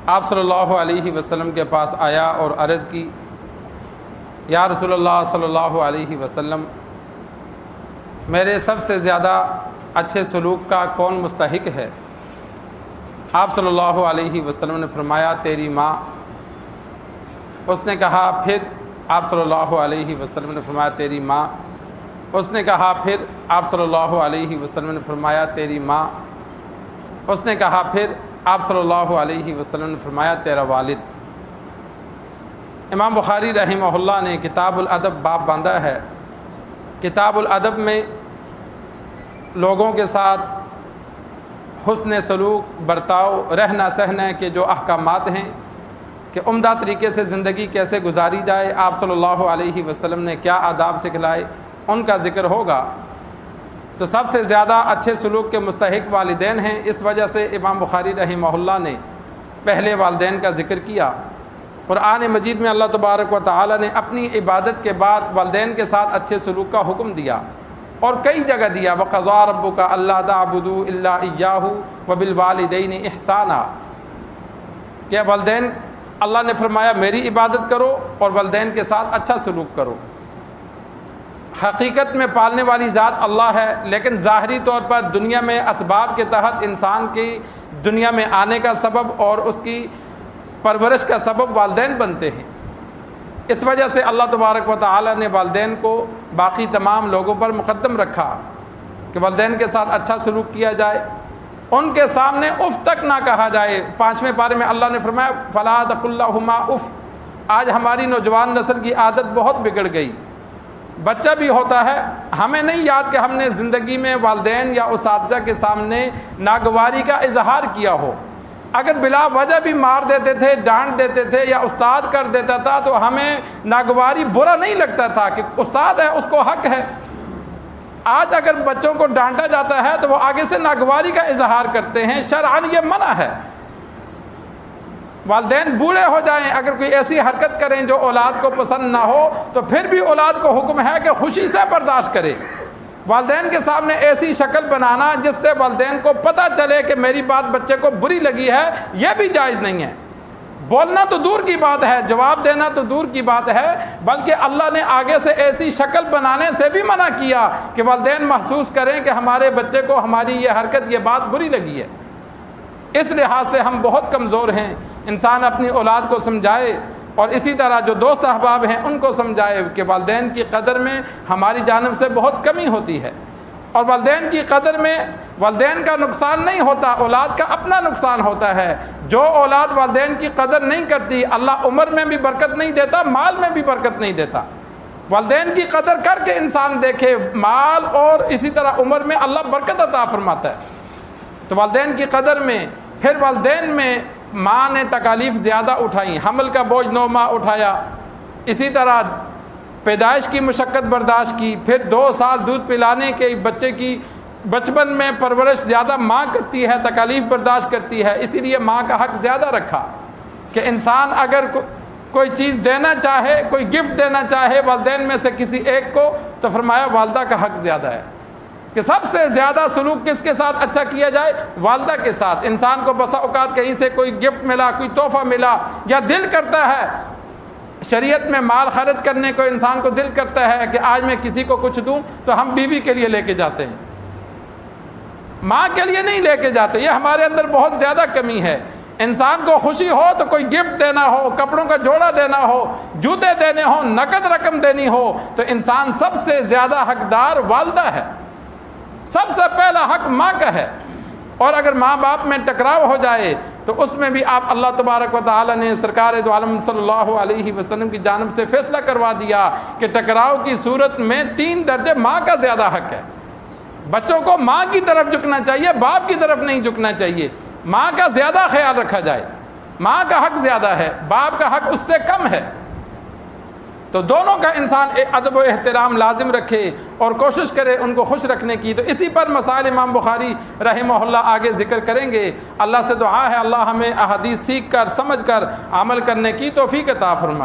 آپ صلی اللہ علیہ وسلم کے پاس آیا اور عرض کی، یا رسول اللہ صلی اللہ علیہ وسلم، میرے سب سے زیادہ اچھے سلوک کا کون مستحق ہے؟ آپ صلی اللہ علیہ وسلم نے فرمایا، تیری ماں۔ اس نے کہا پھر؟ آپ صلی اللہ علیہ وسلم نے فرمایا، تیری ماں۔ اس نے کہا پھر؟ آپ صلی اللہ علیہ وسلم نے فرمایا، تیری ماں۔ اس نے کہا پھر؟ آپ صلی اللہ علیہ وسلم نے فرمایا، تیرا والد۔ امام بخاری رحمہ اللہ نے کتاب الادب باب باندھا ہے۔ کتاب الادب میں لوگوں کے ساتھ حسن سلوک، برتاؤ، رہنا سہنا کے جو احکامات ہیں کہ عمدہ طریقے سے زندگی کیسے گزاری جائے، آپ صلی اللہ علیہ وسلم نے کیا آداب سکھلائے، ان کا ذکر ہوگا۔ تو سب سے زیادہ اچھے سلوک کے مستحق والدین ہیں، اس وجہ سے امام بخاری رحمہ اللہ نے پہلے والدین کا ذکر کیا۔ قرآن مجید میں اللہ تبارک و تعالی نے اپنی عبادت کے بعد والدین کے ساتھ اچھے سلوک کا حکم دیا، اور کئی جگہ دیا، وَقَضَىٰ رَبُّكَ أَلَّا تَعْبُدُوا إِلَّا إِيَّاهُ وَبِالْوَالِدَيْنِ إِحْسَانًا، کہ والدین، اللہ نے فرمایا میری عبادت کرو اور والدین کے ساتھ اچھا سلوک کرو۔ حقیقت میں پالنے والی ذات اللہ ہے، لیکن ظاہری طور پر دنیا میں اسباب کے تحت انسان کی دنیا میں آنے کا سبب اور اس کی پرورش کا سبب والدین بنتے ہیں۔ اس وجہ سے اللہ تبارک و تعالی نے والدین کو باقی تمام لوگوں پر مقدم رکھا کہ والدین کے ساتھ اچھا سلوک کیا جائے، ان کے سامنے اف تک نہ کہا جائے۔ 5ویں پارے میں اللہ نے فرمایا، فَلَا تَقُل لَّهُمَا اف۔ آج ہماری نوجوان نسل کی عادت بہت بگڑ گئی۔ بچہ بھی ہوتا ہے، ہمیں نہیں یاد کہ ہم نے زندگی میں والدین یا اساتذہ کے سامنے ناگواری کا اظہار کیا ہو۔ اگر بلا وجہ بھی مار دیتے تھے، ڈانٹ دیتے تھے یا استاد کر دیتا تھا تو ہمیں ناگواری برا نہیں لگتا تھا کہ استاد ہے، اس کو حق ہے۔ آج اگر بچوں کو ڈانٹا جاتا ہے تو وہ آگے سے ناگواری کا اظہار کرتے ہیں، شرعاً یہ منع ہے۔ والدین بوڑھے ہو جائیں، اگر کوئی ایسی حرکت کریں جو اولاد کو پسند نہ ہو تو پھر بھی اولاد کو حکم ہے کہ خوشی سے برداشت کرے۔ والدین کے سامنے ایسی شکل بنانا جس سے والدین کو پتہ چلے کہ میری بات بچے کو بری لگی ہے، یہ بھی جائز نہیں ہے۔ بولنا تو دور کی بات ہے، جواب دینا تو دور کی بات ہے، بلکہ اللہ نے آگے سے ایسی شکل بنانے سے بھی منع کیا کہ والدین محسوس کریں کہ ہمارے بچے کو ہماری یہ حرکت، یہ بات بری لگی ہے۔ اس لحاظ سے ہم بہت کمزور ہیں۔ انسان اپنی اولاد کو سمجھائے، اور اسی طرح جو دوست احباب ہیں ان کو سمجھائے کہ والدین کی قدر میں ہماری جانب سے بہت کمی ہوتی ہے، اور والدین کی قدر میں والدین کا نقصان نہیں ہوتا، اولاد کا اپنا نقصان ہوتا ہے۔ جو اولاد والدین کی قدر نہیں کرتی، اللہ عمر میں بھی برکت نہیں دیتا، مال میں بھی برکت نہیں دیتا۔ والدین کی قدر کر کے انسان دیکھے، مال اور اسی طرح عمر میں اللہ برکت عطا فرماتا ہے۔ تو والدین کی قدر میں، پھر والدین میں ماں نے تکالیف زیادہ اٹھائیں، حمل کا بوجھ 9 ماہ اٹھایا، اسی طرح پیدائش کی مشقت برداشت کی، پھر 2 سال دودھ پلانے کے بچے کی بچپن میں پرورش زیادہ ماں کرتی ہے، تکالیف برداشت کرتی ہے، اسی لیے ماں کا حق زیادہ رکھا کہ انسان اگر کوئی چیز دینا چاہے، کوئی گفٹ دینا چاہے والدین میں سے کسی ایک کو، تو فرمایا والدہ کا حق زیادہ ہے کہ سب سے زیادہ سلوک کس کے ساتھ اچھا کیا جائے؟ والدہ کے ساتھ۔ انسان کو بسا اوقات کہیں سے کوئی گفٹ ملا، کوئی تحفہ ملا، یا دل کرتا ہے، شریعت میں مال خرچ کرنے کو انسان کو دل کرتا ہے کہ آج میں کسی کو کچھ دوں، تو ہم بیوی کے لیے لے کے جاتے ہیں، ماں کے لیے نہیں لے کے جاتے۔ یہ ہمارے اندر بہت زیادہ کمی ہے۔ انسان کو خوشی ہو تو کوئی گفٹ دینا ہو، کپڑوں کا جوڑا دینا ہو، جوتے دینے ہو، نقد رقم دینی ہو، تو انسان سب سے زیادہ حقدار والدہ ہے، سب سے پہلا حق ماں کا ہے۔ اور اگر ماں باپ میں ٹکراؤ ہو جائے تو اس میں بھی آپ اللہ تبارک و تعالی نے سرکار دو عالم صلی اللہ علیہ وسلم کی جانب سے فیصلہ کروا دیا کہ ٹکراؤ کی صورت میں 3 درجے ماں کا زیادہ حق ہے۔ بچوں کو ماں کی طرف جھکنا چاہیے، باپ کی طرف نہیں جھکنا چاہیے، ماں کا زیادہ خیال رکھا جائے۔ ماں کا حق زیادہ ہے، باپ کا حق اس سے کم ہے۔ تو دونوں کا انسان ادب و احترام لازم رکھے اور کوشش کرے ان کو خوش رکھنے کی۔ تو اسی پر مسائل امام بخاری رحمہ اللہ آگے ذکر کریں گے۔ اللہ سے دعا ہے اللہ ہمیں احادیث سیکھ کر، سمجھ کر عمل کرنے کی توفیق عطا فرمائے۔